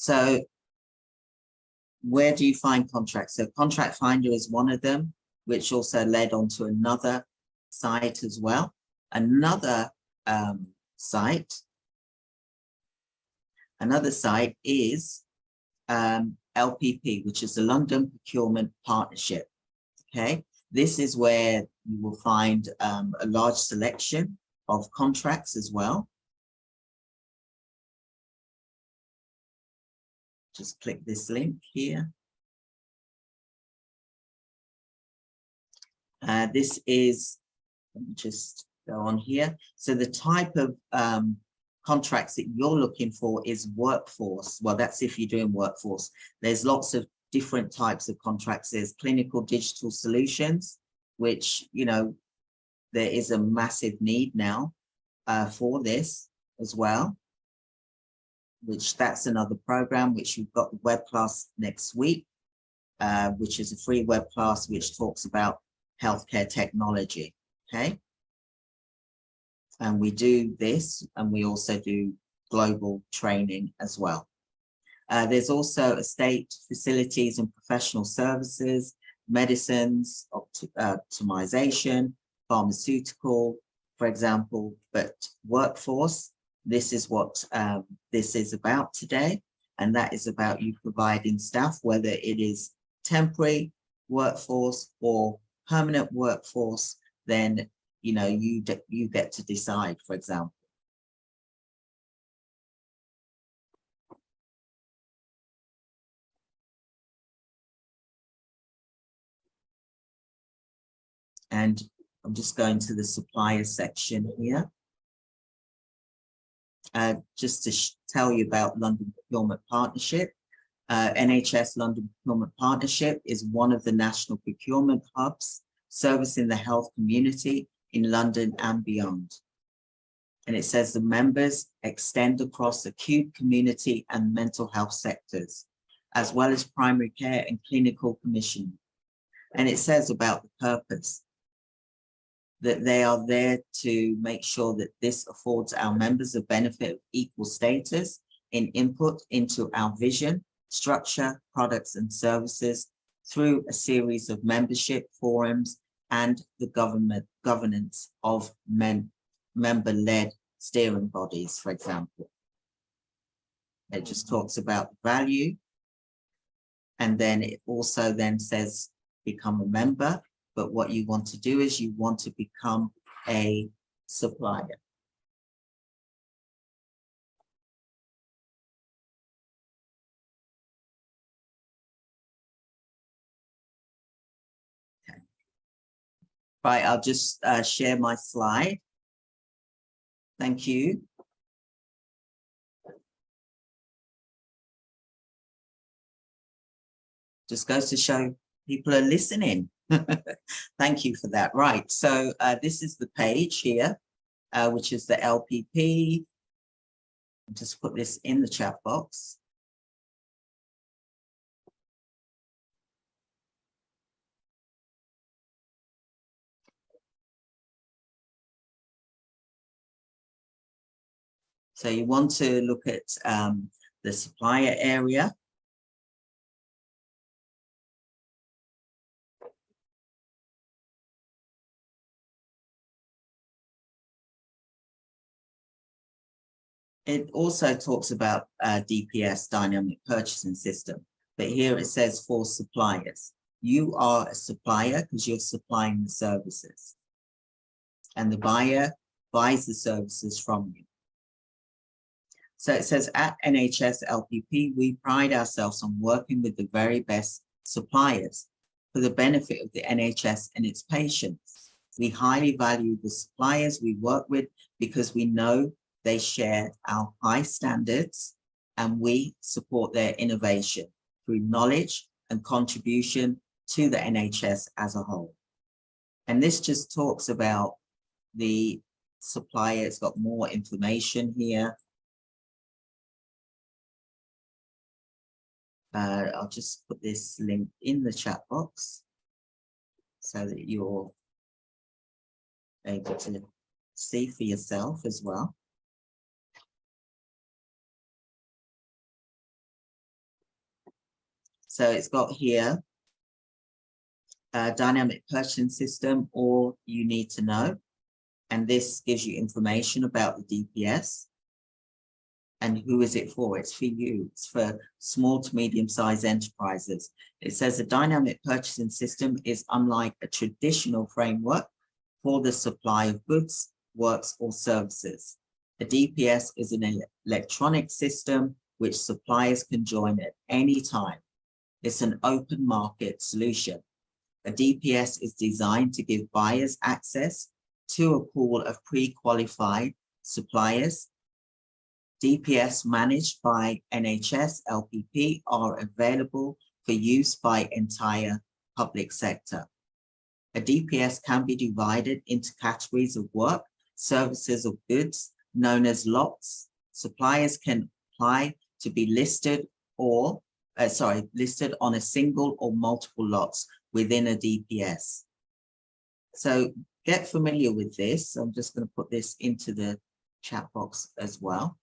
So where do you find contracts? So Contract Finder is one of them, which also led on to another site as well. Another site is LPP, which is the London Procurement Partnership. Okay, this is where you will find a large selection of contracts as well. Just click this link here. This is, let me just go on here. So the type of contracts that you're looking for is workforce. Well, that's if you're doing workforce. There's lots of different types of contracts. There's clinical digital solutions, which, you know, there is a massive need now for this as well, which that's another program, which we've got the web class next week, which is a free web class, which talks about healthcare technology. Okay. And we do this, and we also do global training as well. There's also estate, facilities and professional services, medicines, optimization, pharmaceutical, for example, but workforce, this is what this is about today. And that is about you providing staff, whether it is temporary workforce or permanent workforce, then you know, you get to decide, for example. And I'm just going to the supplier section here. Just to tell you about London Procurement Partnership. NHS London Procurement Partnership is one of the national procurement hubs servicing the health community in London and beyond. And it says the members extend across acute, community and mental health sectors, as well as primary care and clinical commissioning. And it says about the purpose, that they are there to make sure that this affords our members a benefit of equal status in input into our vision, structure, products and services through a series of membership forums and the governance of member-led steering bodies, for example. It just talks about value. And then it also then says, become a member. But what you want to do is you want to become a supplier. Okay. Right, I'll just share my slide. Thank you. Just goes to show people are listening. Thank you for that. Right, so this is the page here, which is the LPP. I'll just put this in the chat box. So you want to look at the supplier area. It also talks about DPS, Dynamic Purchasing System, but here it says for suppliers. You are a supplier because you're supplying the services, and the buyer buys the services from you. So it says at NHS LPP, we pride ourselves on working with the very best suppliers for the benefit of the NHS and its patients. We highly value the suppliers we work with because we know they share our high standards and we support their innovation through knowledge and contribution to the NHS as a whole. And this just talks about the supplier. It's got more information here. I'll just put this link in the chat box so that you're able to see for yourself as well. So it's got here a dynamic purchasing system, or you need to know. And this gives you information about the DPS. And who is it for? It's for you. It's for small to medium-sized enterprises. It says a dynamic purchasing system is unlike a traditional framework for the supply of goods, works, or services. A DPS is an electronic system which suppliers can join at any time. It's an open market solution. A DPS is designed to give buyers access to a pool of pre-qualified suppliers. DPS managed by NHS LPP are available for use by entire public sector. A DPS can be divided into categories of work, services, or goods known as lots. Suppliers can apply to be listed listed on a single or multiple lots within a DPS. So get familiar with this. I'm just going to put this into the chat box as well.